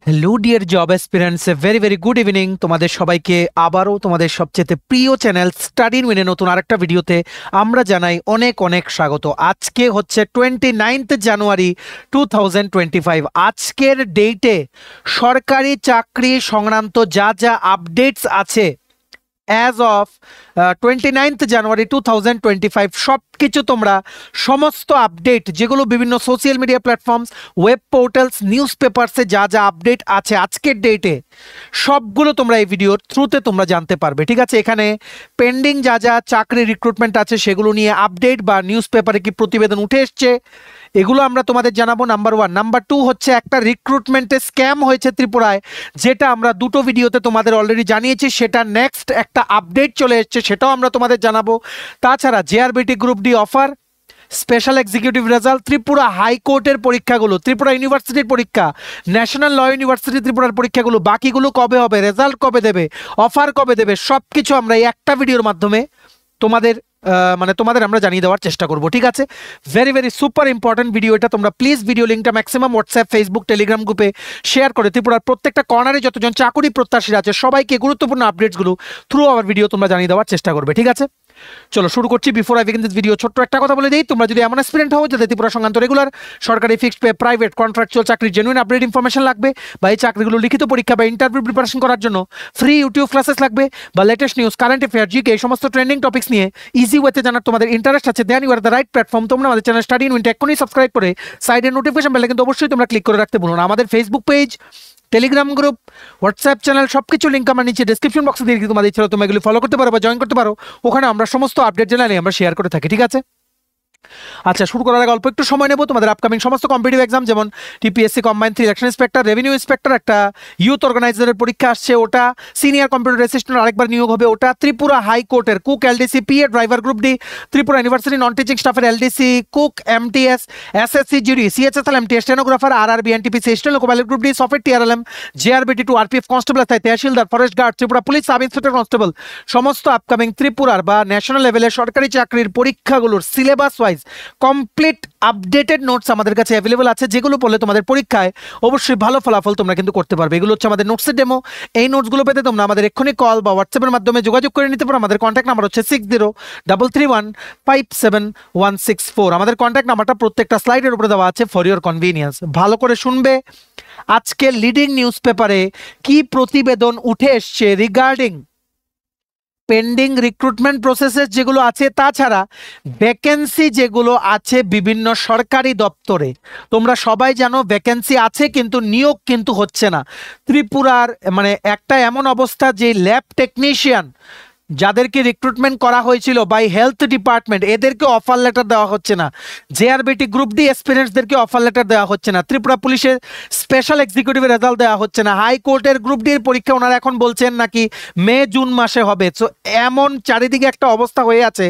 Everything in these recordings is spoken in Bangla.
Hello dear job aspirants, very very good evening তোমাদের সবাইকে। আবারও তোমাদের সবচেয়ে প্রিয় চ্যানেল স্টাডি ইন উইনে নতুন আরেকটা ভিডিওতে আমরা জানাই অনেক অনেক স্বাগত। আজকে হচ্ছে 29 জানুয়ারি 2025। আজকের ডেটে সরকারি চাকরি সংক্রান্ত যা যা আপডেটস আছে অ্যাজ অফ 29 জানুয়ারি 2025 সব কিছু তোমরা সমস্ত আপডেট যেগুলো বিভিন্ন social media platforms, web portals, news পেপারসে যা যা আপডেট আছে আজকের ডেটে সবগুলো তোমরা এই ভিডিওর থ্রুতে তোমরা জানতে পারবে। ঠিক আছে, এখানে পেন্ডিং যা যা চাকরি রিক্রুটমেন্ট আছে সেগুলো নিয়ে আপডেট বা নিউজ পেপারে কি প্রতিবেদন উঠে এসছে এগুলো আমরা তোমাদের জানাবো। নাম্বার 1। নাম্বার 2 হচ্ছে একটা রিক্রুটমেন্টে স্ক্যাম হয়েছে ত্রিপুরায়, যেটা আমরা দুটো ভিডিওতে তোমাদের অলরেডি জানিয়েছি, সেটা নেক্সট একটা আপডেট চলে এসছে, সেটাও আমরা তোমাদের জানাবো। তাছাড়া JRBT group D offer, special executive result, Tripura হাইকোর্টের পরীক্ষাগুলো, ত্রিপুরা ইউনিভার্সিটির পরীক্ষা, ন্যাশনাল ল ইউনিভার্সিটি ত্রিপুরার পরীক্ষাগুলো, বাকিগুলো কবে হবে, রেজাল্ট কবে দেবে, অফার কবে দেবে, সব কিছু আমরা এই একটা ভিডিওর মাধ্যমে তোমাদের আমরা জানিয়ে দেওয়ার চেষ্টা করব। ঠিক আছে, very very super important video এটা। তোমরা প্লিজ ভিডিও লিঙ্কটা ম্যাক্সিমাম হোয়াটসঅ্যাপ, ফেসবুক, টেলিগ্রাম গ্রুপে শেয়ার করে ত্রিপুরার প্রত্যেকটা কর্নারে যতজন চাকুরি প্রত্যাশীরা আছে সবাইকে গুরুত্বপূর্ণ আপডেটসগুলো থ্রু আওয়ার ভিডিও তোমরা জানিয়ে দেওয়ার চেষ্টা করবে। ঠিক আছে, চলো শুরু করছি। Before I begin this video ছোট্ট একটা কথা বলে দিই, তোমরা যদি এমন অ্যাসপিরেন্ট হও যাতে ত্রিপুরা সংক্রান্ত রেগুলার সরকারি ফিক্সড পে, প্রাইভেট, কন্ট্রাকচুয়াল চাকরির জেনুইন আপডেট ইনফরমেশন লাগবে, বা এই চাকরিগুলো লিখিত পরীক্ষা বা ইন্টারভিউ প্রিপারেশন করার জন্য ফ্রি ইউটিউব ক্লাসেস লাগবে, বা latest news, current affair, GK, এই সমস্ত ট্রেন্ডিং টপিক্স নিয়ে ইজি ওয়েতে জানার তোমাদের ইন্টারেস্ট আছে, then you are the right platform. তোমরা আমাদের চ্যানেল স্টাডি ইন উইনটা এক্ষুনি সাবস্ক্রাইব করে সাইডের নোটিফিকেশন বেলে কিন্তু অবশ্যই তোমরা ক্লিক করে রাখতে ভুলো না। আমাদের Facebook page, Telegram group, WhatsApp channel সবকিছু লিঙ্ক আমার নিচে ডেসক্রিপশন বক্সে দিয়ে দিই, তোমাদের ইচ্ছা তোমরা এগুলো ফলো করতে পারো বা জয়েন করতে পারো। ওখানে আমরা সমস্ত আপডেট জানালে আমরা শেয়ার করে থাকি। ঠিক আছে, আচ্ছা শুরু করার আগে অল্প একটু সময় নেব। তোমাদের আপকামিং সমস্ত কম্পিটিটিভ এক্সাম যেমন TPSC combined 3 election inspector, revenue inspector, একটা ইউথ অর্গানাইজারের পরীক্ষা আসছে, ওটা সিনিয়র কম্পিউটার অ্যাসিস্ট্যান্ট আরেকবার নিয়োগ হবে, ওটা ত্রিপুরা হাইকোর্টের cook LDC, PA driver group D, Tripura university non teaching স্টাফের LDC, cook, MTS, SSC GD, CHSL, MTS stenographer, RRB, NTPC, স্টেল loco pilot group D, software TRLM, JRBT two, RPF constable, tehsildar, forest guard, Tripura police sub inspector constable, সমস্ত আপকামিং ত্রিপুরার বা ন্যাশনাল লেভেলের সরকারি চাকরির পরীক্ষাগুলোর syllabus wise complete updated notes আমাদের কাছে অ্যাভেলেবল আছে, যেগুলো পড়লে তোমাদের পরীক্ষায় অবশ্যই ভালো ফলাফল তোমরা কিন্তু করতে পারবে। এগুলো হচ্ছে আমাদের নোটসের ডেমো। এই নোটসগুলো পেতে তোমরা আমাদের এক্ষুনি কল বা হোয়াটসঅ্যাপের মাধ্যমে যোগাযোগ করে নিতে পারো। আমাদের কন্ট্যাক্ট নাম্বার হচ্ছে 6033157164। আমাদের কন্ট্যাক্ট নাম্বারটা প্রত্যেকটা স্লাইডের উপরে দেওয়া আছে ফর ইওর কনভিনিয়েন্স। ভালো করে শুনবে, আজকে লিডিং নিউজ পেপারে কি প্রতিবেদন উঠে এসছে রিগার্ডিং পেন্ডিং রিক্রুটমেন্ট প্রসেসেস যেগুলো আছে, তাছাড়া ভ্যাকেন্সি যেগুলো আছে বিভিন্ন সরকারি দপ্তরে। তোমরা সবাই জানো ভ্যাকেন্সি আছে কিন্তু নিয়োগ কিন্তু হচ্ছে না ত্রিপুরার। মানে একটা এমন অবস্থা যে ল্যাব টেকনিশিয়ান যাদেরকে রিক্রুটমেন্ট করা হয়েছিল বাই হেলথ ডিপার্টমেন্ট, এদেরকে অফার লেটার দেওয়া হচ্ছে না। জেআরবিটি গ্রুপ ডি এক্সপিরিয়েন্সদেরকে অফার লেটার দেওয়া হচ্ছে না। ত্রিপুরা পুলিশের স্পেশাল এক্সিকিউটিভের রেজাল্ট দেওয়া হচ্ছে না। হাইকোর্টের গ্রুপ ডির পরীক্ষা ওনারা এখন বলছেন নাকি মে জুন মাসে হবে। সো এমন চারিদিকে একটা অবস্থা হয়ে আছে।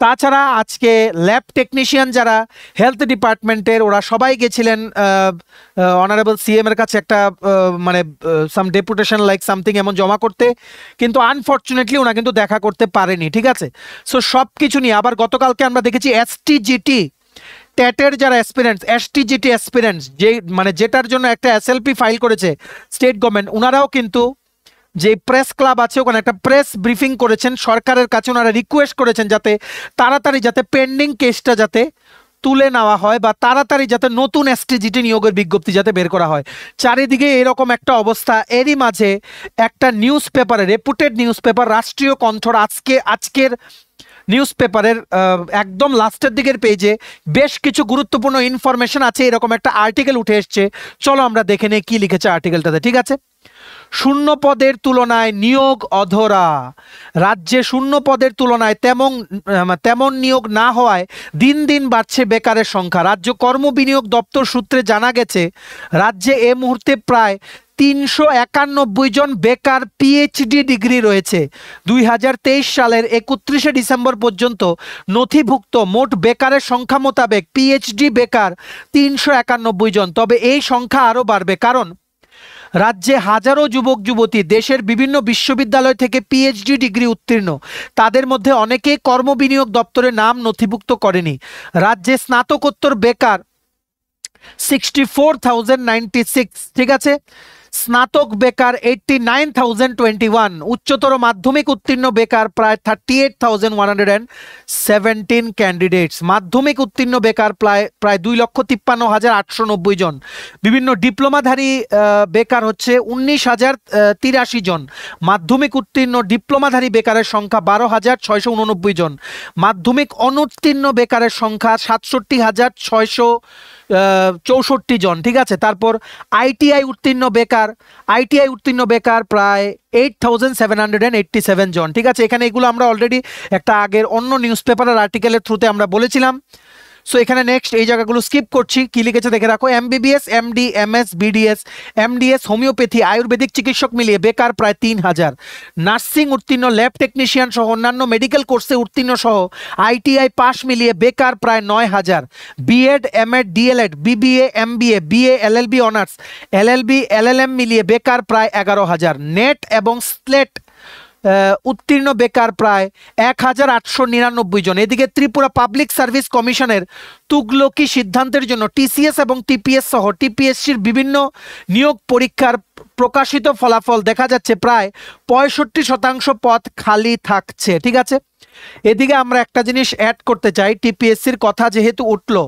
তাছাড়া আজকে ল্যাব টেকনিশিয়ান যারা হেলথ ডিপার্টমেন্টের, ওরা সবাই গেছিলেন অনারেবল সিএম এর কাছে একটা সাম ডেপুটেশন লাইক সামথিং এমন জমা করতে, কিন্তু আনফর্চুনেটলি ওনা কিন্তু দেখা করতে পারেনি। ঠিক আছে, সো সব কিছু নিয়ে আবার গতকালকে আমরা দেখেছি এসটিজিটি টেটের যারা অ্যাসপিরেন্টস, এসটিজিটি অ্যাসপিরেন্টস যেটার জন্য একটা এসএলপি ফাইল করেছে স্টেট গভর্নমেন্ট, ওনারাও কিন্তু যে প্রেস ক্লাব আছে ওখানে একটা প্রেস ব্রিফিং করেছেন সরকারের কাছে। ওনারা রিকোয়েস্ট করেছেন যাতে তাড়াতাড়ি যাতে পেন্ডিং কেসটা যাতে তুলে নেওয়া হয় বা তাড়াতাড়ি যাতে নতুন এসটিজিটি নিয়োগের বিজ্ঞপ্তি যাতে বের করা হয়। চারিদিকে এরকম একটা অবস্থা। এরই মাঝে একটা নিউজ পেপারে, রেপুটেড নিউজ পেপার রাষ্ট্রীয় কণ্ঠর আজকের নিউজ পেপারের একদম লাস্টের দিকের পেজে বেশ কিছু গুরুত্বপূর্ণ ইনফরমেশন আছে। এরকম একটা আর্টিকেল উঠে এসছে, চলো আমরা দেখে নেই কি লিখেছে আর্টিকেলটাতে। ঠিক আছে, শূন্য পদের তুলনায় নিয়োগ অধরা। রাজ্যে শূন্য পদের তুলনায় তেমন নিয়োগ না হওয়ায় দিন দিন বাড়ছে বেকারের সংখ্যা। রাজ্য কর্ম বিনিয়োগ দপ্তর সূত্রে জানা গেছে, রাজ্যে এ মুহূর্তে প্রায় 391 জন বেকার পিএইচডি ডিগ্রি রয়েছে। 2023 সালের 31শে ডিসেম্বর পর্যন্ত নথিভুক্ত মোট বেকারের সংখ্যা মোতাবেক পিএইচডি বেকার 391 জন। তবে এই সংখ্যা আরও বাড়বে, কারণ রাজ্যে হাজারো যুবক যুবতী দেশের বিভিন্ন বিশ্ববিদ্যালয় থেকে পিএইচডি ডিগ্রি উত্তীর্ণ। তাদের মধ্যে অনেকেই কর্মবিনিয়োগ দপ্তরে নাম নথিভুক্ত করেনি। রাজ্যে স্নাতকোত্তর বেকার 64,096, ঠিক আছে। স্নাতক বেকার 89,021, উচ্চতর মাধ্যমিক উত্তীর্ণ বেকার প্রায় 38,117 ক্যান্ডিডেটস, মাধ্যমিক উত্তীর্ণ বেকার প্রায় 2,53,890 জন, বিভিন্ন ডিপ্লোমাধারী বেকার হচ্ছে 19,083 জন, মাধ্যমিক উত্তীর্ণ ডিপ্লোমাধারী বেকারের সংখ্যা 12,689 জন, মাধ্যমিক অনুত্তীর্ণ বেকারের সংখ্যা 67,664 জন, ঠিক আছে। তারপর আইটিআই উত্তীর্ণ বেকার প্রায় 8,787 জন, ঠিক আছে। এখানে এগুলো আমরা অলরেডি একটা আগের অন্য নিউজ পেপারের আর্টিকেলের থ্রুতে আমরা বলেছিলাম। সো এখানে নেক্সট এই জায়গাগুলো স্কিপ করছি, কি লিখেছে দেখে রাখো। MBBS, MD, MS, BDS, MDS, homeopathy, Ayurvedic চিকিৎসক মিলিয়ে বেকার প্রায় 3,000, নার্সিং উত্তীর্ণ, ল্যাব টেকনিশিয়ান সহ অন্যান্য মেডিকেল কোর্সে উত্তীর্ণ সহ আইটিআই পাস মিলিয়ে বেকার প্রায় 9,000, BEd, MEd, DElEd, BBA, MBA, BA, LLB honours, LLB, LLM মিলিয়ে বেকার প্রায় 11,000, নেট এবং স্লেট উত্তীর্ণ বেকার প্রায় 1,899 জন। এদিকে ত্রিপুরা পাবলিক সার্ভিস কমিশনের তুগলকি সিদ্ধান্তের জন্য টিসিএস এবং টিপিএস সহ টিপিএসসির বিভিন্ন নিয়োগ পরীক্ষার প্রকাশিত ফলাফল দেখা যাচ্ছে প্রায় 65% পদ খালি থাকছে, ঠিক আছে। এদিকে আমরা একটা জিনিস অ্যাড করতে চাই, টিপিএসসির কথা যেহেতু উঠলো,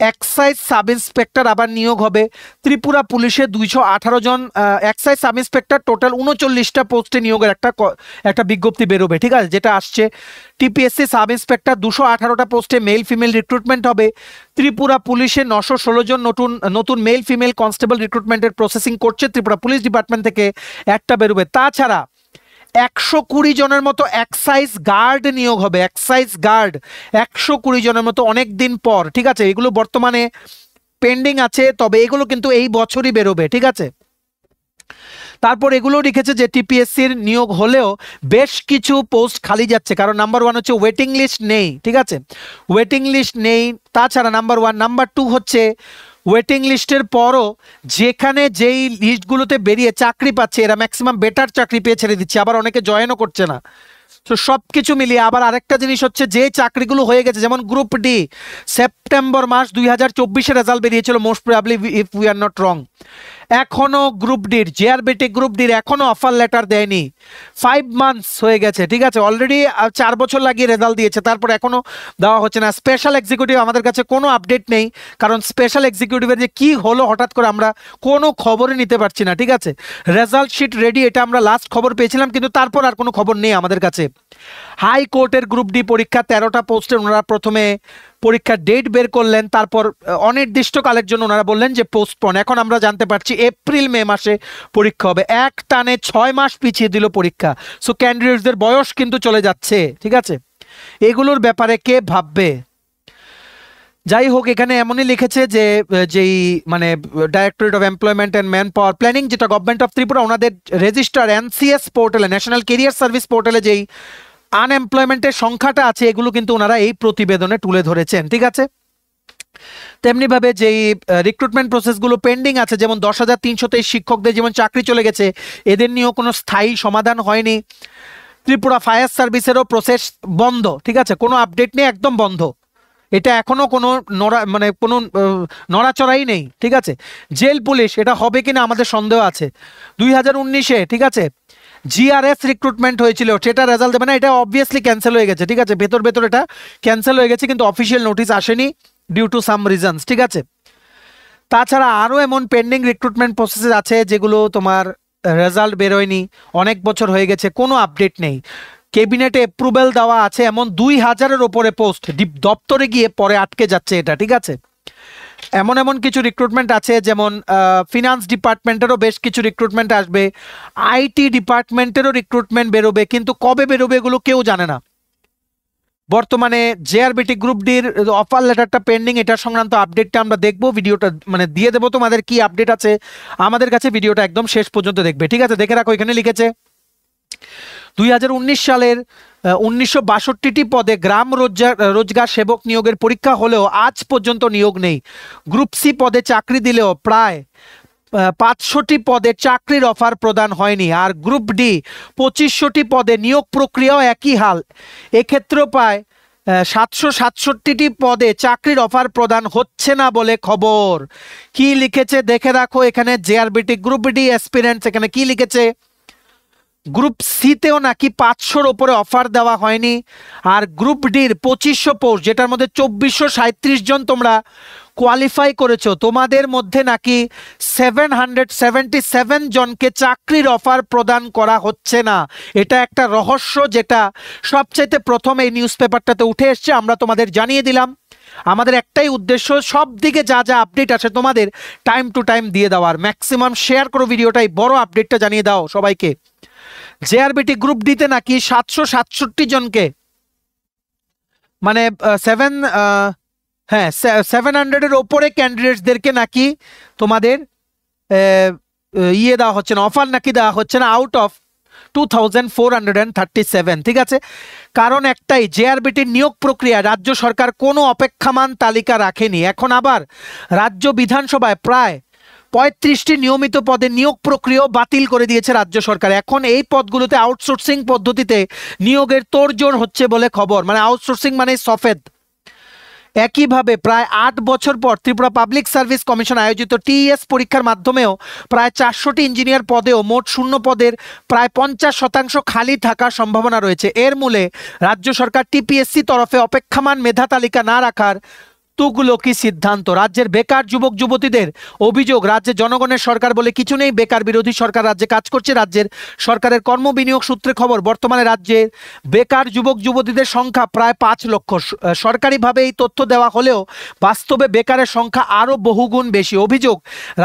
এক্সাইজ সাব ইন্সপেক্টর আবার নিয়োগ হবে। ত্রিপুরা পুলিশে 218 জন এক্সাইজ সাব ইন্সপেক্টর, টোটাল 39টা পোস্টে নিয়োগের একটা বিজ্ঞপ্তি বেরোবে, ঠিক আছে, যেটা আসছে। টিপিএসসি সাব ইন্সপেক্টর 218টা পোস্টে মেল ফিমেল রিক্রুটমেন্ট হবে। ত্রিপুরা পুলিশে 916 জন নতুন মেল ফিমেল কনস্টেবল রিক্রুটমেন্টের প্রসেসিং করছে ত্রিপুরা পুলিশ ডিপার্টমেন্ট থেকে, একটা বেরোবে। তাছাড়া 120 জনের মতো এক্সাইজ গার্ড নিয়োগ হবে, এক্সাইজ গার্ড 120 জনের মতো, অনেক দিন পর, ঠিক আছে। এগুলো বর্তমানে পেন্ডিং আছে, তবে এগুলো কিন্তু এই বছরই বেরোবে, ঠিক আছে। তারপর এগুলো লিখেছে যে টিপিএসসির নিয়োগ হলেও বেশ কিছু পোস্ট খালি যাচ্ছে, কারণ নাম্বার 1 হচ্ছে ওয়েটিং লিস্ট নেই, ঠিক আছে, ওয়েটিং লিস্ট নেই। তাছাড়া নাম্বার 1, নাম্বার 2 হচ্ছে ওয়েটিং লিস্টের পরও যেখানে যেই লিস্টগুলোতে বেরিয়ে চাকরি পাচ্ছে, এরা ম্যাক্সিমাম বেটার চাকরি পেয়ে ছেড়ে দিচ্ছে, আবার অনেকে জয়েনও করছে না। তো সব কিছু মিলিয়ে আবার আরেকটা জিনিস হচ্ছে, যে চাকরিগুলো হয়ে গেছে, যেমন গ্রুপ ডি সেপ্টেম্বর মাস 2024-এ রেজাল্ট বেরিয়েছিল, most probably if we are not wrong, এখনো গ্রুপ ডির, জেআরবিটি গ্রুপ ডির এখনো অফার লেটার দেয়নি। 5 মান্থস হয়ে গেছে, ঠিক আছে, অলরেডি 4 বছর লাগিয়ে রেজাল্ট দিয়েছে, তারপর এখনো দেওয়া হচ্ছে না। স্পেশাল এক্সিকিউটিভ আমাদের কাছে কোনো আপডেট নেই, কারণ স্পেশাল এক্সিকিউটিভের যে কি হলো হঠাৎ করে আমরা কোনো খবরই নিতে পারছি না, ঠিক আছে। রেজাল্ট শিট রেডি, এটা আমরা লাস্ট খবর পেয়েছিলাম, কিন্তু তারপর আর কোনো খবর নেই আমাদের কাছে। হাইকোর্টের গ্রুপ ডি পরীক্ষা 13টা পোস্টে ওনারা প্রথমে পরীক্ষার ডেট বের করলেন, তারপর অনির্দিষ্টকালের জন্য ওনারা বললেন যে পোস্টপন। এখন আমরা জানতে পারছি এপ্রিল মে মাসে পরীক্ষা হবে, এক টানে 6 মাস পিছিয়ে দিল পরীক্ষা। সো ক্যান্ডিডেটদের বয়স কিন্তু চলে যাচ্ছে, ঠিক আছে। এগুলোর ব্যাপারে কে ভাববে? যাই হোক, এখানে এমনই লিখেছে যে যেই মানে directorate of employment and man power planning, যেটা গভর্নমেন্ট অফ ত্রিপুরা, ওনাদের রেজিস্টার এনসিএস পোর্টালে, ন্যাশনাল কেরিয়ার সার্ভিস পোর্টালে যেই আনএমপ্লয়মেন্টের সংখ্যাটা আছে, এগুলো কিন্তু ওনারা এই প্রতিবেদনে তুলে ধরেছেন, ঠিক আছে। তেমনিভাবে যেই রিক্রুটমেন্ট প্রসেসগুলো পেন্ডিং আছে, যেমন 10,323 শিক্ষকদের যেমন চাকরি চলে গেছে, এদের নিয়েও কোনো স্থায়ী সমাধান হয়নি। ত্রিপুরা ফায়ার সার্ভিসেরও প্রসেস বন্ধ, ঠিক আছে, কোনো আপডেট নেই, একদম বন্ধ, এটা এখনো কোনো নড়াচড়াই নেই, ঠিক আছে। জেল পুলিশ, এটা হবে কিনা আমাদের সন্দেহ আছে। 2019-এ, ঠিক আছে, জিআরএস রিক্রুটমেন্ট হয়েছিল, সেটা রেজাল্ট দেবে না, এটা অবভিয়াসলি ক্যান্সেল হয়ে গেছে, ঠিক আছে, ভেতর এটা ক্যান্সেল হয়ে গেছে, কিন্তু অফিসিয়াল নোটিশ আসেনি ডিউ টু সাম রিজনস, ঠিক আছে। তাছাড়া আরও এমন পেন্ডিং রিক্রুটমেন্ট প্রসেস আছে যেগুলো তোমার রেজাল্ট বেরোয়নি, অনেক বছর হয়ে গেছে, কোনো আপডেট নেই। ক্যাবিনেটে অ্যাপ্রুভাল দেওয়া আছে এমন 2,000-এর ওপরে পোস্ট দপ্তরে গিয়ে পরে আটকে যাচ্ছে এটা, ঠিক আছে। এমন কিছু রিক্রুটমেন্ট আছে, যেমন ফিনান্স ডিপার্টমেন্টেরও বেশ কিছু রিক্রুটমেন্ট আসবে, আইটি ডিপার্টমেন্টেরও রিক্রুটমেন্ট বেরোবে, কিন্তু কবে বেরোবে এগুলো কেউ জানে না। বর্তমানে জেআরবিটি গ্রুপ ডির অফার লেটারটা পেন্ডিং, এটা সংক্রান্ত আপডেটটা আমরা দেখবো, ভিডিওটা মানে দিয়ে দেবো তোমাদের, কি আপডেট আছে আমাদের কাছে, ভিডিওটা একদম শেষ পর্যন্ত দেখবে, ঠিক আছে। দেখে রাখো, এখানে লিখেছে 2019 সালের 1962টি পদে গ্রাম রোজগার সেবক নিয়োগের পরীক্ষা হলেও আজ পর্যন্ত নিয়োগ নেই। গ্রুপ সি পদে চাকরি দিলেও প্রায় 500টি পদে চাকরির অফার প্রদান হয়নি। আর গ্রুপ ডি 2500টি পদে নিয়োগ প্রক্রিয়াও একই হাল, এক্ষেত্রেও প্রায় 767টি পদে চাকরির অফার প্রদান হচ্ছে না বলে খবর। কি লিখেছে দেখে রাখো এখানে, জেআরবিটি গ্রুপ ডি অ্যাসপিরেন্টস এখানে কি লিখেছে, গ্রুপ সিতেও নাকি 500-র ওপরে অফার দেওয়া হয়নি, আর গ্রুপ ডির 2500 পোস্ট, যেটার মধ্যে 2437 জন তোমরা কোয়ালিফাই করেছো, তোমাদের মধ্যে নাকি 777 জনকে চাকরির অফার প্রদান করা হচ্ছে না। এটা একটা রহস্য, যেটা সবচাইতে প্রথম এই নিউজ পেপারটাতে উঠে এসছে। আমরা তোমাদের জানিয়ে দিলাম, আমাদের একটাই উদ্দেশ্য, সব দিকে যা যা আপডেট আছে তোমাদের টাইম টু টাইম দিয়ে দেওয়ার। ম্যাক্সিমাম শেয়ার করো ভিডিওটাই, বড় আপডেটটা জানিয়ে দাও সবাইকে। জেআরবিটি গ্রুপ ডিতে নাকি 767 জনকে, মানে 700-এর ওপরে ক্যান্ডিডেটসদেরকে নাকি তোমাদের দেওয়া হচ্ছে না, অফার নাকি দেওয়া হচ্ছে না, আউট অফ 2437। ঠিক আছে, কারণ একটাই, জেআরবিটির নিয়োগ প্রক্রিয়া রাজ্য সরকার কোনো অপেক্ষমান তালিকা রাখেনি। এখন আবার রাজ্য বিধানসভায় প্রায় 35টি নিয়মিত পদে নিয়োগ প্রক্রিয়াও বাতিল করে দিয়েছে রাজ্য সরকার। এখন এই পদগুলোতে আউটসোর্সিং পদ্ধতিতে নিয়োগের তোড়জোড় হচ্ছে বলে খবর, মানে আউটসোর্সিং মানে সফেদ। একইভাবে প্রায় 8 বছর পর ত্রিপুরা পাবলিক সার্ভিস কমিশন আয়োজিত টিএস পরীক্ষার মাধ্যমেও প্রায় 400টি ইঞ্জিনিয়ার পদেও মোট শূন্য পদের প্রায় 50% খালি থাকার সম্ভাবনা রয়েছে। এর মূলে রাজ্য সরকার টিপিএসসি তরফে অপেক্ষমান মেধা তালিকা না রাখার তুগলকি সিদ্ধান্ত। রাজ্যের বেকার যুবক যুবতীদের অভিযোগ, রাজ্যে জনগণের সরকার বলে কিছু নেই, বেকার বিরোধী সরকার রাজ্যে কাজ করছে। রাজ্যের সরকারের কর্মবিনিয়োগ সূত্রে খবর, বর্তমানে রাজ্যের বেকার যুবক যুবতীদের সংখ্যা প্রায় 5 লক্ষ। সরকারিভাবে এই তথ্য দেওয়া হলেও বাস্তবে বেকারের সংখ্যা আরও বহুগুণ বেশি। অভিযোগ,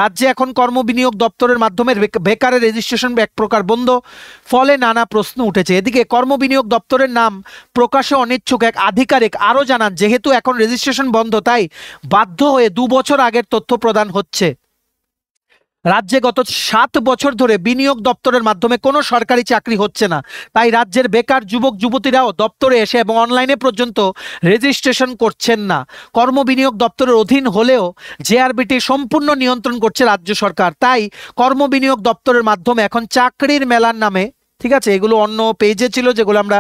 রাজ্যে এখন কর্মবিনিয়োগ দপ্তরের মাধ্যমে বেকারের রেজিস্ট্রেশন এক প্রকার বন্ধ, ফলে নানা প্রশ্ন উঠেছে। এদিকে কর্মবিনিয়োগ দপ্তরের নাম প্রকাশে অনিচ্ছুক এক আধিকারিক আরও জানান, যেহেতু এখন রেজিস্ট্রেশন বন্ধ, তাই বাধ্য হয়ে 2 বছর আগের তথ্য প্রদান হচ্ছে। রাজ্যে গত 7 বছর ধরে বিনিয়োগ দপ্তরের মাধ্যমে কোনো সরকারি চাকরি হচ্ছে না, তাই রাজ্যের বেকার যুবক যুবতীরাও দপ্তরে এসে এবং অনলাইনে পর্যন্ত রেজিস্ট্রেশন করছেন না। কর্মবিনিয়োগ দপ্তরের অধীন হলেও জেআরবিটি সম্পূর্ণ নিয়ন্ত্রণ করছে রাজ্য সরকার, তাই কর্মবিনিয়োগ দপ্তরের মাধ্যমে এখন চাকরির মেলার নামে, ঠিক আছে, এগুলো অন্য পেজে ছিল যেগুলো আমরা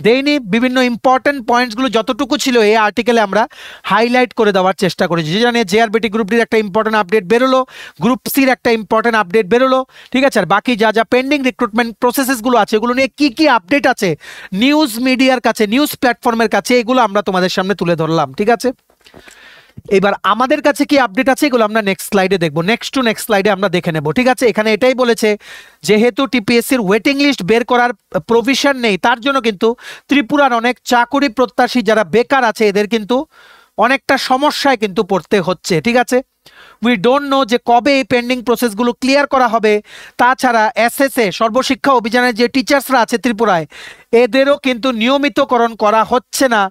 দেইনি, বিভিন্ন ইম্পর্টেন্ট পয়েন্টসগুলো যতটুকু ছিল এই আর্টিকেলে আমরা হাইলাইট করে দেওয়ার চেষ্টা করেছি। যে জানিয়ে জেআরবিটি গ্রুপ ডির একটা ইম্পর্টেন্ট আপডেট বেরোলো, গ্রুপ সির একটা ইম্পর্টেন্ট আপডেট বেরোলো, ঠিক আছে, আর বাকি যা যা পেন্ডিং রিক্রুটমেন্ট প্রসেসেসগুলো আছে এগুলো নিয়ে কি কি আপডেট আছে নিউজ মিডিয়ার কাছে, নিউজ প্ল্যাটফর্মের কাছে, এগুলো আমরা তোমাদের সামনে তুলে ধরলাম। ঠিক আছে, এবার আমাদের কাছে কি আপডেট আছে এগুলো আমরা নেক্সট স্লাইডে দেখবো, নেক্সট স্লাইডে আমরা দেখে নেব। ঠিক আছে, এখানে এটাই বলেছে, যেহেতু টিপিএসসির ওয়েটিং লিস্ট বের করার প্রভিশন নেই, তার জন্য কিন্তু ত্রিপুরার অনেক চাকুরি প্রত্যাশী যারা বেকার আছে এদের কিন্তু অনেকটা সমস্যায় কিন্তু পড়তে হচ্ছে। ঠিক আছে, উই ডোন্ট নো যে কবে এই পেন্ডিং প্রসেসগুলো ক্লিয়ার করা হবে। তাছাড়া এসএসএ সর্বশিক্ষা অভিযানের যে টিচার্সরা আছে ত্রিপুরায়, এদেরও কিন্তু নিয়মিতকরণ করা হচ্ছে না,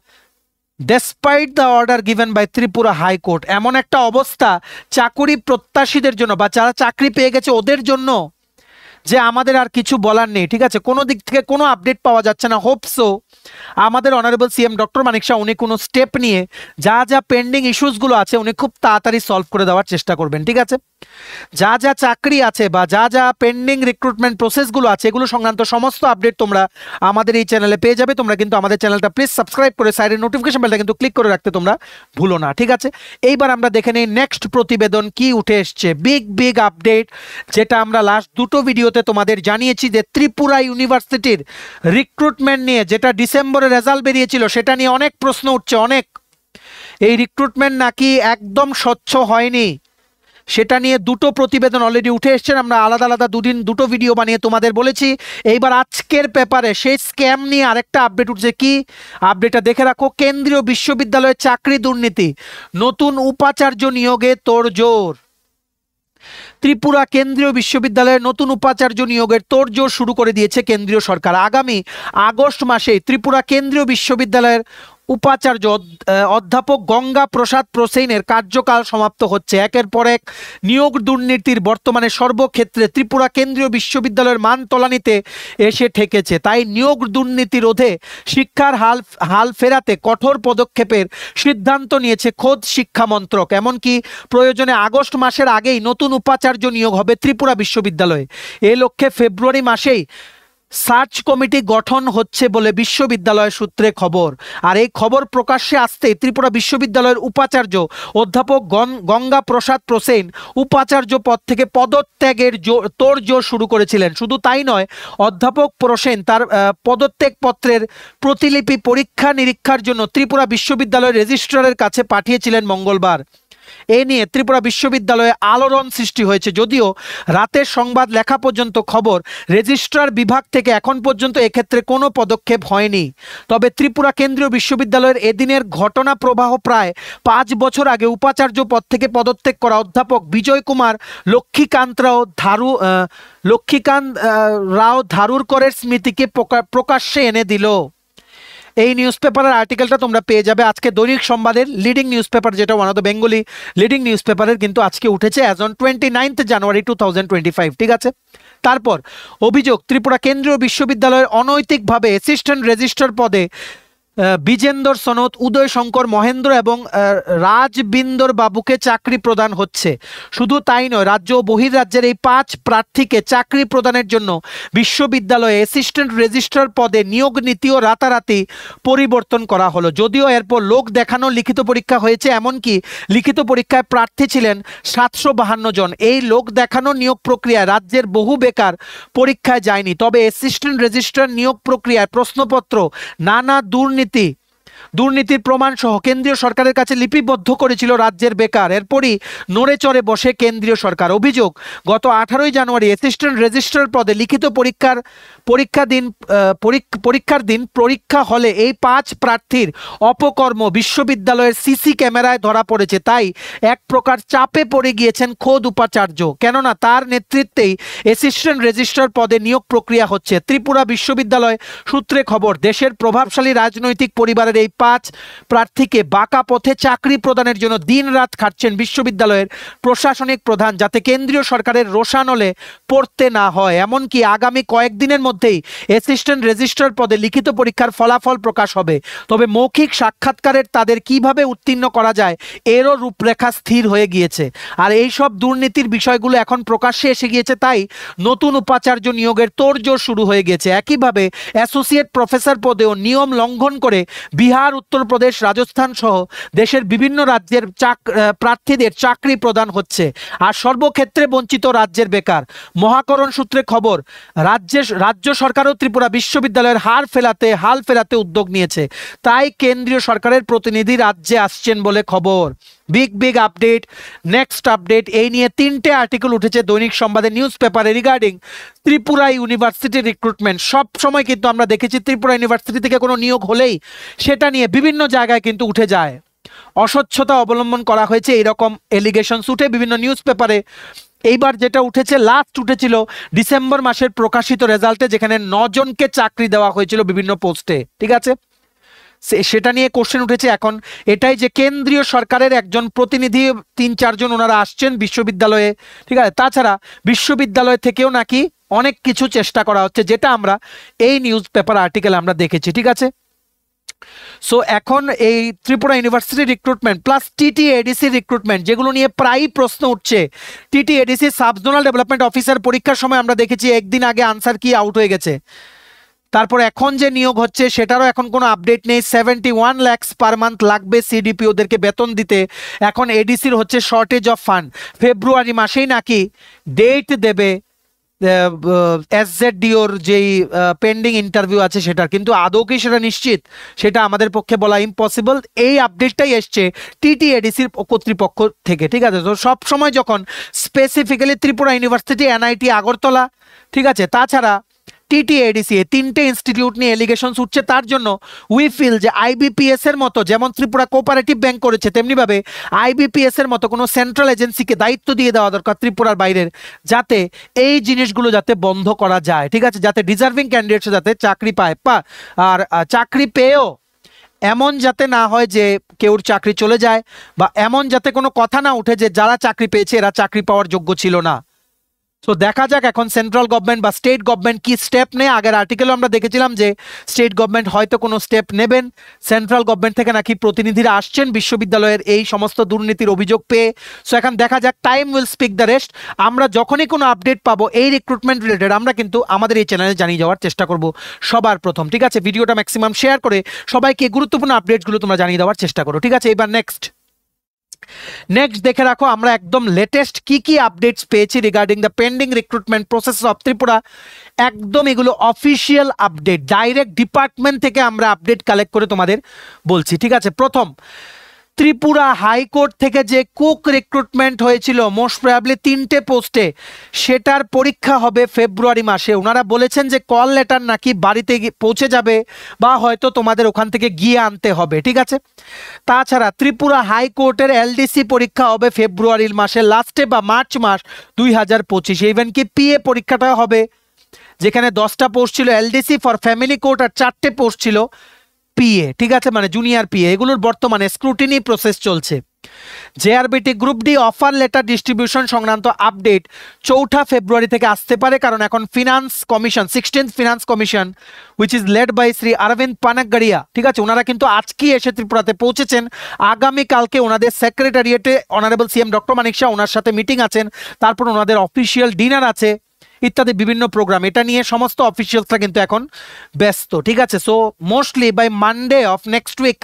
despite the order given by Tripura high court. এমন একটা অবস্থা চাকুরি প্রত্যাশীদের জন্য বা যারা চাকরি পেয়ে গেছে ওদের জন্য, যে আমাদের আর কিছু বলার নেই। ঠিক আছে, কোনো দিক থেকে কোনো আপডেট পাওয়া যাচ্ছে না। হোপসো আমাদের অনারেবল সিএম ডক্টর মানিক শাহ উনি কোনো স্টেপ নিয়ে যা যা পেন্ডিং ইস্যুসগুলো আছে উনি খুব তাড়াতাড়ি সলভ করে দেওয়ার চেষ্টা করবেন। ঠিক আছে, যা যা চাকরি আছে বা যা যা পেন্ডিং রিক্রুটমেন্ট প্রসেসগুলো আছে এগুলো সংক্রান্ত সমস্ত আপডেট তোমরা আমাদের এই চ্যানেলে পেয়ে যাবে। তোমরা কিন্তু আমাদের চ্যানেলটা প্লিজ সাবস্ক্রাইব করে সাইডের নোটিফিকেশন বেলটা কিন্তু ক্লিক করে রাখতে তোমরা ভুলো না। ঠিক আছে, এইবার আমরা দেখে নিই নেক্সট প্রতিবেদন কি উঠে এসছে, বিগ আপডেট, যেটা আমরা লাস্ট দুটো ভিডিওতে তোমাদের জানিয়েছি যে ত্রিপুরা ইউনিভার্সিটির রিক্রুটমেন্ট নিয়ে যেটা ডিসেম্বরে রেজাল্ট বেরিয়েছিল সেটা নিয়ে অনেক প্রশ্ন উঠছে, অনেক। এই রিক্রুটমেন্ট নাকি একদম স্বচ্ছ হয়নি, সেটা নিয়ে দুটো প্রতিবেদন অলরেডি উঠে এসছেন। আমরা আলাদা আলাদা দুটো ভিডিও বানিয়ে তোমাদের বলেছি। এইবার আজকের পেপারে সেই স্ক্যাম নিয়ে আরেকটা আপডেট উঠছে। কি আপডেটটা দেখে রাখো, কেন্দ্রীয় বিশ্ববিদ্যালয়ের চাকরি দুর্নীতি, নতুন উপাচার্য নিয়োগে তোড়জোড়। ত্রিপুরা কেন্দ্রীয় বিশ্ববিদ্যালয়ের নতুন উপাচার্য নিয়োগের তোড়জোড় শুরু করে দিয়েছে কেন্দ্রীয় সরকার। আগামী আগস্ট মাসে ত্রিপুরা কেন্দ্রীয় বিশ্ববিদ্যালয়ের উপাচার্য অধ্যাপক গঙ্গা প্রসাদ প্রসেনের কার্যকাল সমাপ্ত হচ্ছে। একের পর এক নিয়োগ দুর্নীতির বর্তমানে সর্বক্ষেত্রে ত্রিপুরা কেন্দ্রীয় বিশ্ববিদ্যালয়ের মান তলানিতে এসে ঠেকেছে। তাই নিয়োগ দুর্নীতি রোধে শিক্ষার হাল ফেরাতে কঠোর পদক্ষেপের সিদ্ধান্ত নিয়েছে খোদ শিক্ষা মন্ত্রক। এমনকি প্রয়োজনে আগস্ট মাসের আগেই নতুন উপাচার্য নিয়োগ হবে ত্রিপুরা বিশ্ববিদ্যালয়ে। এ লক্ষ্যে ফেব্রুয়ারি মাসেই সার্চ কমিটি গঠন হচ্ছে বলে বিশ্ববিদ্যালয় সূত্রে খবর। আর এই খবর প্রকাশ্যে আসতে ত্রিপুরা বিশ্ববিদ্যালয়ের উপাচার্য অধ্যাপক গঙ্গা প্রসাদ প্রসেন উপাচার্য পদ থেকে পদত্যাগের তোড়জোড় শুরু করেছিলেন। শুধু তাই নয়, অধ্যাপক প্রসেন তার পদত্যাগ পত্রের প্রতিলিপি পরীক্ষা নিরীক্ষার জন্য ত্রিপুরা বিশ্ববিদ্যালয়ের রেজিস্ট্রারের কাছে পাঠিয়েছিলেন মঙ্গলবার। এ নিয়ে ত্রিপুরা বিশ্ববিদ্যালয়ে আলোড়ন সৃষ্টি হয়েছে। যদিও রাতের সংবাদ লেখা পর্যন্ত খবর, রেজিস্ট্রার বিভাগ থেকে এখন পর্যন্ত এক্ষেত্রে কোনো পদক্ষেপ হয়নি। তবে ত্রিপুরা কেন্দ্রীয় বিশ্ববিদ্যালয়ের এদিনের ঘটনা প্রবাহ প্রায় 5 বছর আগে উপাচার্য পদ থেকে পদত্যাগ করা অধ্যাপক বিজয় কুমার লক্ষ্মীকান্ত রাও ধারুরকরের স্মৃতিকে প্রকাশ্যে এনে দিল। এই নিউজ পেপারের আর্টিকেলটা তোমরা পেয়ে যাবে আজকে দৈনিক সংবাদের লিডিং নিউজ পেপার, যেটা one of the Bengali leading news পেপারের, কিন্তু আজকে উঠেছে অ্যাজ অন 29 জানুয়ারি 2025। ঠিক আছে। তারপর অভিযোগ, ত্রিপুরা কেন্দ্রীয় বিশ্ববিদ্যালয়ের অনৈতিকভাবে অ্যাসিস্ট্যান্ট রেজিস্ট্রার পদে বিজেন্দর সনদ, উদয় শঙ্কর মহেন্দ্র এবং রাজবিন্দর বাবুকে চাকরি প্রদান হচ্ছে। শুধু তাই নয়, রাজ্য ও বহির্রাজ্যের এই 5 প্রার্থীকে চাকরি প্রদানের জন্য বিশ্ববিদ্যালয়ে অ্যাসিস্ট্যান্ট রেজিস্ট্রার পদে নিয়োগ নীতিও রাতারাতি পরিবর্তন করা হলো। যদিও এরপর লোক দেখানো লিখিত পরীক্ষা হয়েছে, এমনকি লিখিত পরীক্ষায় প্রার্থী ছিলেন 752 জন। এই লোক দেখানো নিয়োগ প্রক্রিয়ায় রাজ্যের বহু বেকার পরীক্ষায় যায়নি। তবে অ্যাসিস্ট্যান্ট রেজিস্ট্রার নিয়োগ প্রক্রিয়ায় প্রশ্নপত্র নানা দুর্নীতির প্রমাণ সহ কেন্দ্রীয় সরকারের কাছে লিপিবদ্ধ করেছিল রাজ্যের বেকার। এরপরই নড়ে চড়ে বসে কেন্দ্রীয় সরকার। অভিযোগ, গত 18 জানুয়ারি অ্যাসিস্ট্যান্ট রেজিস্ট্রার পদে লিখিত পরীক্ষার দিন পরীক্ষা হলে এই 5 প্রার্থীর অপকর্ম বিশ্ববিদ্যালয়ের সিসি ক্যামেরায় ধরা পড়েছে। তাই এক প্রকার চাপে পড়ে গিয়েছেন খোদ উপাচার্য, কেননা তার নেতৃত্বেই অ্যাসিস্ট্যান্ট রেজিস্ট্রার পদে নিয়োগ প্রক্রিয়া হচ্ছে। ত্রিপুরা বিশ্ববিদ্যালয় সূত্রে খবর, দেশের প্রভাবশালী রাজনৈতিক পরিবারের এই 5 প্রার্থীকে বাঁকা পথে চাকরি প্রদানের জন্য দিনরাত খাটছেন বিশ্ববিদ্যালয়ের প্রশাসনিক প্রধান, যাতে কেন্দ্রীয় সরকারের রোষানলে পড়তে না হয়। এমনকি আগামী কয়েকদিনের মধ্যেই অ্যাসিস্ট্যান্ট রেজিস্ট্রার পদে লিখিত পরীক্ষার ফলাফল প্রকাশ হবে। তবে মৌখিক সাক্ষাৎকারের তাদের কিভাবে উত্তীর্ণ করা যায় এরও রূপরেখা স্থির হয়ে গিয়েছে। আর এই সব দুর্নীতির বিষয়গুলো এখন প্রকাশ্যে এসে গিয়েছে, তাই নতুন উপাচার্য নিয়োগের তোড়জোড় শুরু হয়ে গিয়েছে। একইভাবে অ্যাসোসিয়েট প্রফেসর পদেও নিয়ম লঙ্ঘন করে বিহার, উত্তরপ্রদেশ, রাজস্থান সহ দেশের বিভিন্ন রাজ্যের প্রার্থীদের চাকরি প্রদান হচ্ছে। আর সর্বক্ষেত্রে বঞ্চিত রাজ্যের বেকার। মহাকরণ সূত্রে খবর, রাজ্য সরকারও ত্রিপুরা বিশ্ববিদ্যালয়ের হাল ফেরাতে উদ্যোগ নিয়েছে। তাই কেন্দ্রীয় সরকারের প্রতিনিধি রাজ্যে আসছেন বলে খবর। বিগ আপডেট, নেক্সট আপডেট, এই নিয়ে 3টে আর্টিকেল উঠেছে দৈনিক সংবাদের নিউজ পেপারে রিগার্ডিং ত্রিপুরা ইউনিভার্সিটি রিক্রুটমেন্ট। সব সময় কিন্তু আমরা দেখেছি ত্রিপুরা ইউনিভার্সিটি থেকে কোনো নিয়োগ হলেই সেটা নিয়ে বিভিন্ন জায়গায় কিন্তু উঠে যায়, অস্বচ্ছতা অবলম্বন করা হয়েছে এরকম এলিগেশনস উঠে বিভিন্ন নিউজ পেপারে। এইবার যেটা উঠেছে, লাস্ট উঠেছিল ডিসেম্বর মাসের প্রকাশিত রেজাল্টে, যেখানে 9 জনকে চাকরি দেওয়া হয়েছিল বিভিন্ন পোস্টে। ঠিক আছে, সেটা নিয়ে কোশ্চেন উঠেছে এখন এটাই যে কেন্দ্রীয় সরকারের একজন প্রতিনিধি 3-4 জন ওনারা আসছেন বিশ্ববিদ্যালয়ে। ঠিক আছে, তাছাড়া বিশ্ববিদ্যালয় থেকেও নাকি অনেক কিছু চেষ্টা করা হচ্ছে, যেটা আমরা এই নিউজ পেপার আর্টিকেল আমরা দেখেছি। ঠিক আছে, সো এখন এই Tripura university recruitment plus TTADC recruitment, যেগুলো নিয়ে প্রায়ই প্রশ্ন উঠছে। টিটিএডিসি সাবজোনাল ডেভেলপমেন্ট অফিসার পরীক্ষার সময় আমরা দেখেছি একদিন আগে আনসার কি আউট হয়ে গেছে। তারপর এখন যে নিয়োগ হচ্ছে সেটারও এখন কোনো আপডেট নেই। 71 lakhs পার মান্থ লাগবে সিডিপি ওদেরকে বেতন দিতে। এখন এডিসির হচ্ছে শর্টেজ অফ ফান্ড। ফেব্রুয়ারি মাসেই নাকি ডেট দেবে এসজেডডিওর যেই পেন্ডিং ইন্টারভিউ আছে সেটার, কিন্তু আদৌ কি সেটা নিশ্চিত সেটা আমাদের পক্ষে বলা ইম্পসিবল। এই আপডেটটাই এসছে টিটিএডিসির কর্তৃপক্ষ থেকে। ঠিক আছে, তো সব সময় যখন specifically Tripura university, NIT Agartala, ঠিক আছে, তাছাড়া টিটিএডিসি, 3টে ইনস্টিটিউট নিয়ে এলিগেশনস উঠছে। তার জন্য উই ফিল যে আইবিপিএস এর মতো, যেমন ত্রিপুরা কোঅপারেটিভ ব্যাংক করেছে, তেমনিভাবে আইবিপিএস এর মতো কোনো সেন্ট্রাল এজেন্সিকে দায়িত্ব দিয়ে দেওয়া দরকার ত্রিপুরার বাইরের, যাতে এই জিনিসগুলো যাতে বন্ধ করা যায়। ঠিক আছে, যাতে ডিজার্ভিং ক্যান্ডিডেটস যাতে চাকরি পায়, আর চাকরি পেয়েও এমন যাতে না হয় যে কেউর চাকরি চলে যায়, বা এমন যাতে কোনো কথা না উঠে যে যারা চাকরি পেয়েছে এরা চাকরি পাওয়ার যোগ্য ছিল না। তো দেখা যাক এখন সেন্ট্রাল গভর্নমেন্ট বা স্টেট গভর্নমেন্ট কি স্টেপ নেয়। আগের আর্টিকেলও আমরা দেখেছিলাম যে স্টেট গভর্নমেন্ট হয়তো কোনো স্টেপ নেবেন, সেন্ট্রাল গভর্নমেন্ট থেকে নাকি প্রতিনিধিরা আসছেন বিশ্ববিদ্যালয়ের এই সমস্ত দুর্নীতির অভিযোগ পেয়ে। সো এখন দেখা যাক, time will speak the rest. আমরা যখনই কোনো আপডেট পাবো এই রিক্রুটমেন্ট রিলেটেড আমরা কিন্তু আমাদের এই চ্যানেলে জানিয়ে যাওয়ার চেষ্টা করব সবার প্রথম, ঠিক আছে। ভিডিওটা ম্যাক্সিমাম শেয়ার করে সবাইকে গুরুত্বপূর্ণ আপডেটসগুলো তোমরা জানিয়ে দেওয়ার চেষ্টা করো, ঠিক আছে। এবার নেক্সট দেখে রাখো আমরা একদম লেটেস্ট কি কি আপডেটস পেয়েছি regarding the pending recruitment process of Tripura. একদম এগুলো অফিসিয়াল আপডেট, ডাইরেক্ট ডিপার্টমেন্ট থেকে আমরা আপডেট কালেক্ট করে তোমাদের বলছি, ঠিক আছে। প্রথম, ত্রিপুরা হাইকোর্ট থেকে যে কুক রিক্রুটমেন্ট হয়েছিল মোস্ট প্রবাবলি 3টে পোস্টে, সেটার পরীক্ষা হবে ফেব্রুয়ারি মাসে। ওনারা বলেছেন যে কল লেটার নাকি বাড়িতে পৌঁছে যাবে বা হয়তো তোমাদের ওখান থেকে গিয়ে আনতে হবে, ঠিক আছে। তাছাড়া ত্রিপুরা হাইকোর্টের এলডিসি পরীক্ষা হবে ফেব্রুয়ারির মাসে লাস্টে বা মার্চ মাস 2025। ইভেন কি পিএ পরীক্ষাটা হবে, যেখানে 10টা পোস্ট ছিল এলডিসি ফর ফ্যামিলি কোর্ট আর 4টে পোস্ট ছিল পিএ, ঠিক আছে, মানে জুনিয়র পিএ। এগুলোর বর্তমানে স্ক্রুটিনি প্রসেস চলছে। জেআরবিটি group D offer letter distribution সংক্রান্ত আপডেট 4 ফেব্রুয়ারি থেকে আসতে পারে, কারণ এখন finance commission 16th finance commission which is led by Shri Arvind Panagariya, ঠিক আছে, ওনারা কিন্তু আজকেই এসে ত্রিপুরাতে পৌঁছেছেন। আগামীকালকে ওনাদের সেক্রেটারিয়েটে অনারেবল সিএম ডক্টর মানিক শাহ ওনার সাথে মিটিং আছেন, তারপর ওনাদের অফিসিয়াল ডিনার আছে ইত্যাদি বিভিন্ন প্রোগ্রাম। এটা নিয়ে সমস্ত অফিসিয়ালসরা কিন্তু এখন ব্যস্ত, ঠিক আছে। So mostly by Monday of next week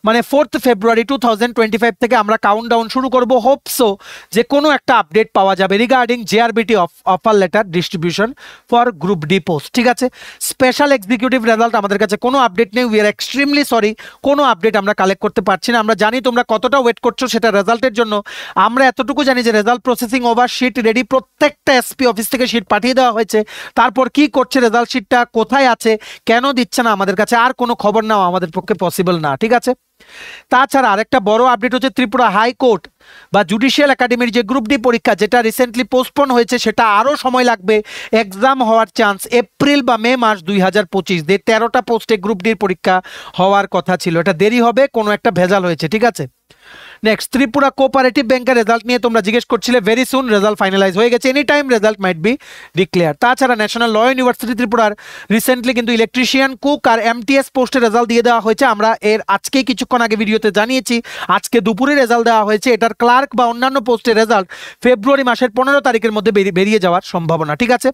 মানে 4 ফেব্রুয়ারি 2025 থেকে আমরা কাউন্টডাউন শুরু করব। হোপসো যে কোনো একটা আপডেট পাওয়া যাবে regarding JRBT offer letter distribution for group D post, ঠিক আছে। স্পেশাল এক্সিকিউটিভ রেজাল্ট আমাদের কাছে কোনো আপডেট নেই, উই আর এক্সট্রিমলি সরি, কোনো আপডেট আমরা কালেক্ট করতে পারছি না। আমরা জানি তোমরা কতটা ওয়েট করছো সেটা রেজাল্টের জন্য। আমরা এতটুকু জানি যে result processing over, sheet ready, প্রত্যেকটা এসপি অফিস থেকে শিট পাঠিয়ে দেওয়া হয়েছে। তারপর কি করছে রেজাল্ট শিটটা, কোথায় আছে, কেন দিচ্ছে না আমাদের কাছে, আর কোনো খবর নাও আমাদের পক্ষে পসিবল না, ঠিক আছে। তাছাড়া আরেকটা বড় আপডেট হচ্ছে ত্রিপুরা হাইকোর্ট বা জুডিশিয়াল একাডেমির যে গ্রুপ ডি পরীক্ষা যেটা রিসেন্টলি পোস্টপোন হয়েছে, সেটা আরও সময় লাগবে। এক্সাম হওয়ার চান্স এপ্রিল বা মে মাস 2025। 13টা পোস্টে গ্রুপ ডির পরীক্ষা হওয়ার কথা ছিল, এটা দেরি হবে, কোনো একটা ভেজাল হয়েছে, ঠিক আছে। নেক্সট, ত্রিপুরা কোঅপারেটিভ ব্যাংকের রেজাল্ট নিয়ে তোমরা জিজ্ঞেস করছিলে, ভেরি সুন রেজাল্ট ফাইনালাইজ হয়ে গেছে, any time result might be declare. তাছাড়া ন্যাশনাল ল ইউনিভার্সিটি ত্রিপুরার রিসেন্টলি কিন্তু ইলেকট্রিশিয়ান, কুক আর এমটিএস পোস্টের রেজাল্ট দিয়ে দেওয়া হয়েছে। আমরা এর আজকেই কিছুক্ষণ আগে ভিডিওতে জানিয়েছি, আজকে দুপুরে রেজাল্ট দেওয়া হয়েছে। এটার ক্লার্ক বা অন্যান্য পোস্টের রেজাল্ট ফেব্রুয়ারি মাসের 15 তারিখের মধ্যে বেরিয়ে যাওয়ার সম্ভাবনা, ঠিক আছে।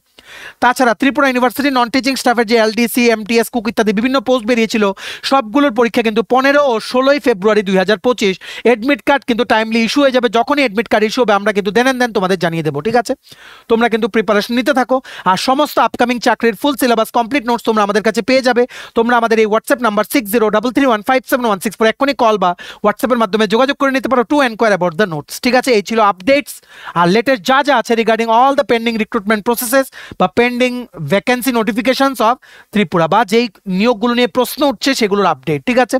তাছাড়া ত্রিপুরা ইউনিভার্সিটি নন টিচিং স্টাফের যে এলডিসি, এমটিএস, কুক ইত্যাদি বিভিন্ন পোস্ট বেরিয়েছিল, সবগুলোর পরীক্ষা কিন্তু 15 ও 16 ফেব্রুয়ারি 2025। এডমিট কার্ড কিন্তু টাইমলি ইস্যু হয়ে যাবে। যখনই এডমিট কার্ড ইস্যু হবে আমরা কিন্তু দেন তোমাদের জানিয়ে দেবো, ঠিক আছে। তোমরা কিন্তু প্রিপারেশন নিতে থাকো। আর সমস্ত আপকামিং চাকরির ফুল সিলেবাস কমপ্লিট নোটস তোমরা আমাদের কাছে পেয়ে যাবে। তোমরা আমাদের এই হোয়াটসঅ্যাপ নাম্বার 6033157164 এক্ষুনি কল বা হোয়াটসঅ্যাপের মাধ্যমে যোগাযোগ করে নিতে পারো two enquire about the notes, ঠিক আছে। এই ছিল আপডেটস আর লেটেস্ট যা যা আছে regarding all the pending recruitment processes বা pending vacancy notifications of Tripura, বা যেই নিয়োগগুলো নিয়ে প্রশ্ন উঠছে সেগুলোর আপডেট, ঠিক আছে।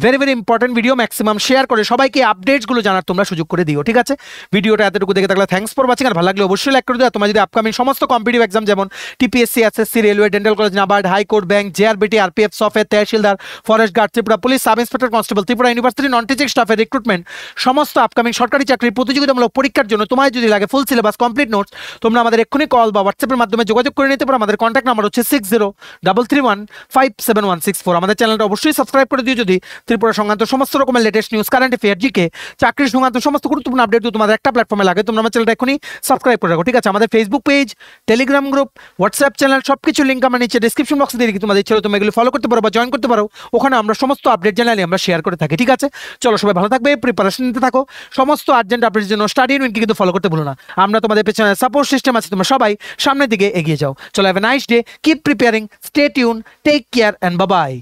Very very important video, maximum share করে সবাইকে আপডেটসগুলো জানার তোমরা সুযোগ করে দিও, ঠিক আছে। ভিডিওটা এতটুকু দেখে থাকলে থ্যাঙ্কস ফর ওয়াচিং। আর ভালো লাগলে অবশ্যই লাইক করে দিও। তোমরা যদি আপকামিং সমস্ত কম্পিটিটিভ এক্সাম যেমন TPSC, SSC, railway, dental college, NABARD, high court, bank, JRBT, RPF, সফের, tehsildar, forest guard, Tripura police, sub inspector, constable, Tripura university non teaching স্টাফের রিক্রুটমেন্ট, সমস্ত আপকামিং সরকারি চাকরির প্রতিযোগিতামূলক পরীক্ষার জন্য তোমার যদি লাগে ফুল সিলেবাস কমপ্লিট নোটস, তোমরা আমাদের এক্ষুনি কল বা হোয়াটসঅ্যাপের মাধ্যমে যোগাযোগ করে নিতে পারো। আমাদের কন্ট্যাক্ট নাম্বার হচ্ছে 6033157164। আমাদের চ্যানেলটা অবশ্যই সাবস্ক্রাইব করে দিও যদি ত্রিপুরা সংক্রান্ত সমস্ত রকমের latest news, current affair, GK, চাকরি সংক্রান্ত সমস্ত গুরুত্বপূর্ণ আপডেট তোমাদের একটা প্ল্যাটফর্মে লাগে। তোমরা আমার চ্যানেলটা এখনই সাবস্ক্রাইব করে রাখো, ঠিক আছে। আমাদের Facebook page, Telegram group, WhatsApp channel সবকিছু লিঙ্ক আমরা নিচে ডেসক্রিপশন বক্সে দিয়ে রেখেছি। তোমাদের ইচ্ছে হলে তোমরা এগুলো ফলো করতে পারো বা জয়েন করতে পারো। ওখানে আমরা সমস্ত আপডেট জানালে আমরা শেয়ার করে থাকি, ঠিক আছে। চলো সবাই ভালো থাকবে, প্রিপারেশন নিতে থাকো। সমস্ত আর্জেন্ট আপডেটের জন্য স্টাডি ইউনিটকে কিন্তু ফলো করতে ভুলো না। আমরা তোমাদের পেছনে সাপোর্ট সিস্টেম আছে, তোমরা সবাই সামনের দিকে এগিয়ে যাও। চলো have a nice day, keep preparing, stay tune, take care and bye by.